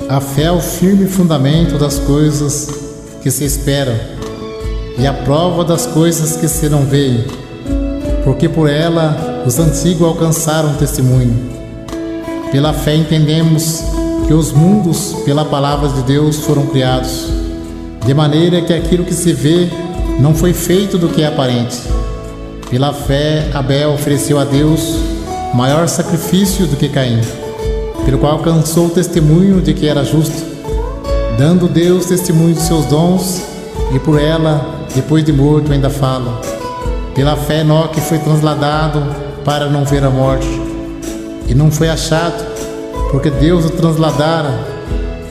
A fé é o firme fundamento das coisas que se esperam e a prova das coisas que se não veem, porque por ela os antigos alcançaram testemunho. Pela fé entendemos que os mundos, pela palavra de Deus, foram criados, de maneira que aquilo que se vê não foi feito do que é aparente. Pela fé, Abel ofereceu a Deus maior sacrifício do que Caim, pelo qual alcançou o testemunho de que era justo, dando Deus testemunho de seus dons, e por ela, depois de morto, ainda fala. Pela fé, Enoque foi transladado para não ver a morte, e não foi achado, porque Deus o transladara,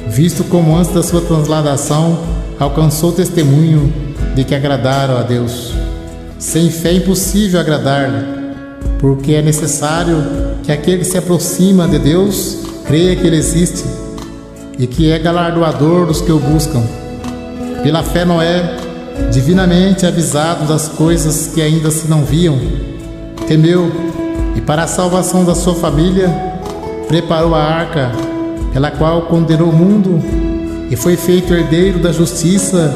visto como antes da sua transladação alcançou o testemunho de que agradaram a Deus. Sem fé é impossível agradar-lhe, porque é necessário que aquele que se aproxima de Deus creia que Ele existe e que é galardoador dos que o buscam. Pela fé, Noé, divinamente avisado das coisas que ainda se não viam, temeu e, para a salvação da sua família, preparou a arca, pela qual condenou o mundo e foi feito herdeiro da justiça,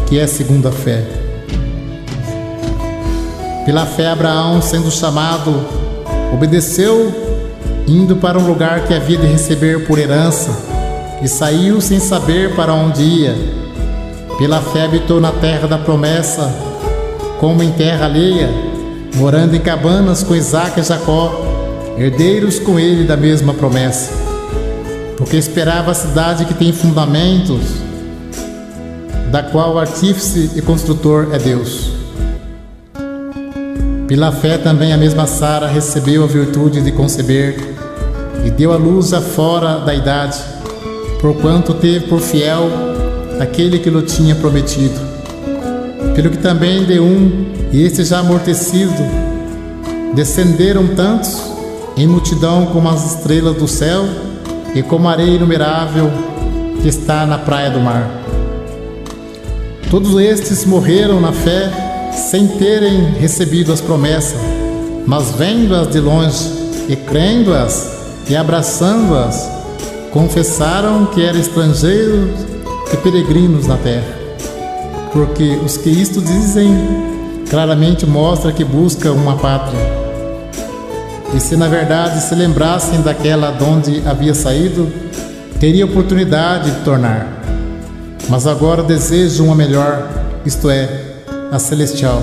que é segundo a fé. Pela fé, Abraão, sendo chamado, obedeceu, indo para um lugar que havia de receber por herança, e saiu sem saber para onde ia. Pela fé habitou na terra da promessa, como em terra alheia, morando em cabanas com Isaque e Jacó, herdeiros com ele da mesma promessa, porque esperava a cidade que tem fundamentos, da qual o artífice e construtor é Deus. Pela fé também a mesma Sara recebeu a virtude de conceber e deu à luz já fora da idade, porquanto teve por fiel aquele que lhe tinha prometido. Pelo que também de um, e este já amortecido, descenderam tantos em multidão como as estrelas do céu e como a areia inumerável que está na praia do mar. Todos estes morreram na fé, sem terem recebido as promessas, mas vendo-as de longe e crendo-as e abraçando-as, confessaram que eram estrangeiros e peregrinos na terra. Porque os que isto dizem claramente mostra que buscam uma pátria. E se na verdade se lembrassem daquela de onde havia saído, teria oportunidade de tornar. Mas agora desejam uma melhor, isto é, a celestial.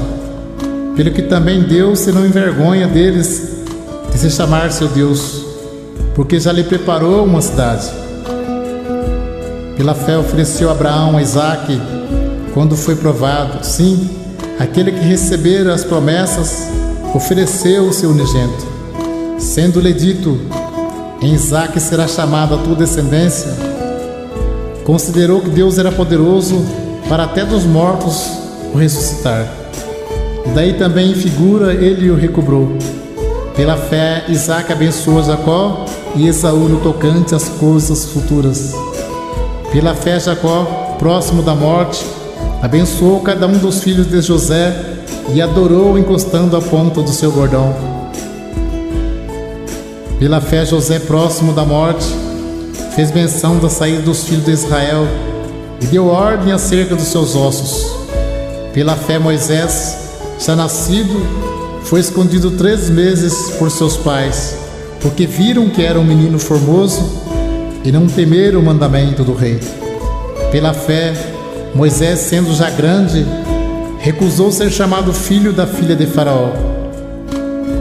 Pelo que também Deus se não envergonha deles de se chamar seu Deus, porque já lhe preparou uma cidade. Pela fé ofereceu Abraão a Isaque quando foi provado. Sim, aquele que recebera as promessas ofereceu o seu unigênito, sendo-lhe dito: em Isaque será chamada a tua descendência. Considerou que Deus era poderoso para até dos mortos o ressuscitar. E daí também em figura ele o recobrou. Pela fé, Isaque abençoou Jacó e Esaú no tocante às coisas futuras. Pela fé, Jacó, próximo da morte, abençoou cada um dos filhos de José e adorou encostando a ponta do seu bordão. Pela fé, José, próximo da morte, fez menção da saída dos filhos de Israel e deu ordem acerca dos seus ossos. Pela fé, Moisés, já nascido, foi escondido 3 meses por seus pais, porque viram que era um menino formoso e não temeram o mandamento do rei. Pela fé, Moisés, sendo já grande, recusou ser chamado filho da filha de Faraó,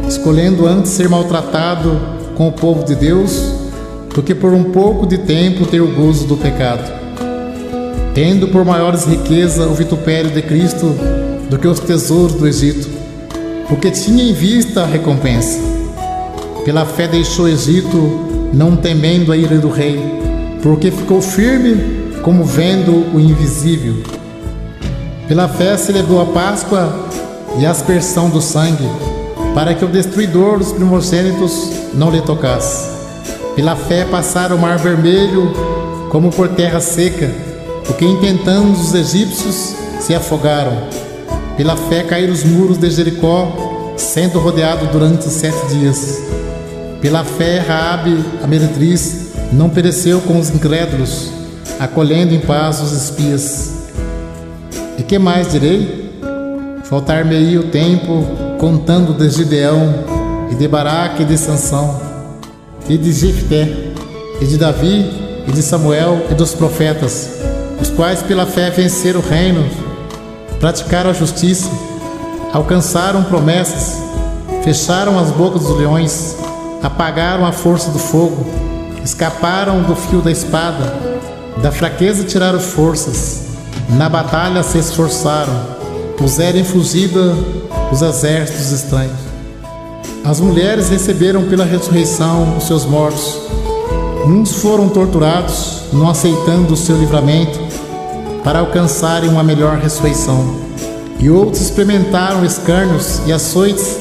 escolhendo antes ser maltratado com o povo de Deus, do que por um pouco de tempo ter o gozo do pecado, tendo por maiores riqueza o vitupério de Cristo do que os tesouros do Egito, porque tinha em vista a recompensa. Pela fé deixou o Egito, não temendo a ira do rei, porque ficou firme como vendo o invisível. Pela fé celebrou a Páscoa e a aspersão do sangue, para que o destruidor dos primogênitos não lhe tocasse. Pela fé passaram o mar vermelho como por terra seca, porque intentando os egípcios se afogaram. Pela fé caíram os muros de Jericó, sendo rodeado durante 7 dias. Pela fé Raabe, a meretriz, não pereceu com os incrédulos, acolhendo em paz os espias. E que mais direi? Faltar-me-ia o tempo, contando de Gideão, e de Baraque, e de Sansão, e de Jefté, e de Davi, e de Samuel, e dos profetas, os quais pela fé venceram o reino, praticaram a justiça, alcançaram promessas, fecharam as bocas dos leões, apagaram a força do fogo, escaparam do fio da espada, da fraqueza tiraram forças, na batalha se esforçaram, puseram em fugida os exércitos estranhos. As mulheres receberam pela ressurreição os seus mortos. Uns foram torturados, não aceitando o seu livramento, para alcançarem uma melhor ressurreição. E outros experimentaram escárnios e açoites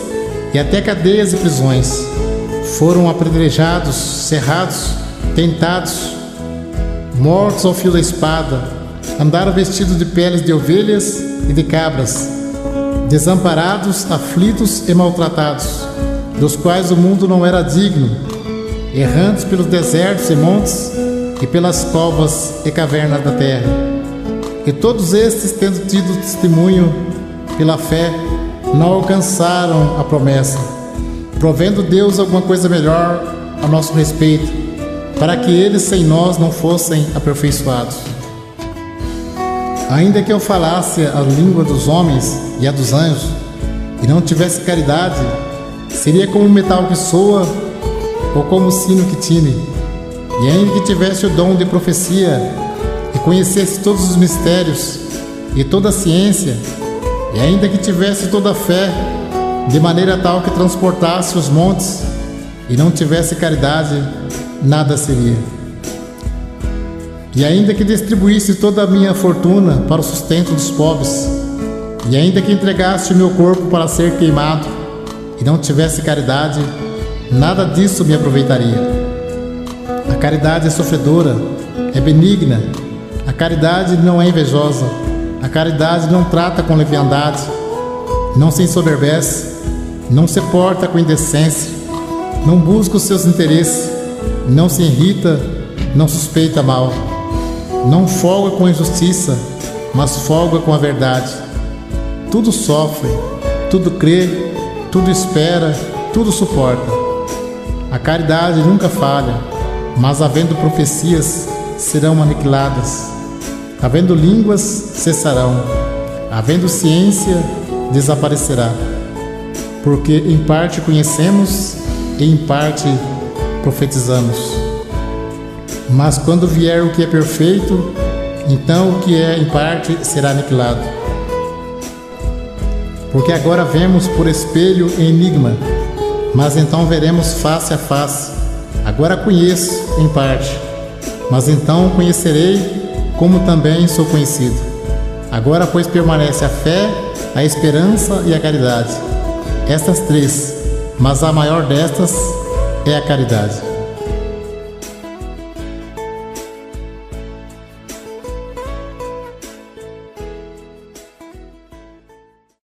e até cadeias e prisões. Foram apedrejados, cerrados, tentados, mortos ao fio da espada. Andaram vestidos de peles de ovelhas e de cabras, desamparados, aflitos e maltratados, dos quais o mundo não era digno, errantes pelos desertos e montes e pelas covas e cavernas da terra. E todos estes, tendo tido testemunho pela fé, não alcançaram a promessa, provendo Deus alguma coisa melhor a nosso respeito, para que eles sem nós não fossem aperfeiçoados. Ainda que eu falasse a língua dos homens e a dos anjos, e não tivesse caridade, seria como um metal que soa ou como um sino que tine. E ainda que tivesse o dom de profecia e conhecesse todos os mistérios e toda a ciência, e ainda que tivesse toda a fé, de maneira tal que transportasse os montes, e não tivesse caridade, nada seria. E ainda que distribuísse toda a minha fortuna para o sustento dos pobres, e ainda que entregasse o meu corpo para ser queimado, e não tivesse caridade, nada disso me aproveitaria. A caridade é sofredora, é benigna, a caridade não é invejosa, a caridade não trata com leviandade, não se ensoberbece, não se porta com indecência, não busca os seus interesses, não se irrita, não suspeita mal, não folga com a injustiça, mas folga com a verdade. Tudo sofre, tudo crê, tudo espera, tudo suporta. A caridade nunca falha, mas havendo profecias, serão aniquiladas. Havendo línguas, cessarão. Havendo ciência, desaparecerá. Porque em parte conhecemos e em parte profetizamos. Mas quando vier o que é perfeito, então o que é em parte será aniquilado. Porque agora vemos por espelho e enigma, mas então veremos face a face. Agora conheço em parte, mas então conhecerei como também sou conhecido. Agora, pois, permanece a fé, a esperança e a caridade. Estas três, mas a maior destas é a caridade.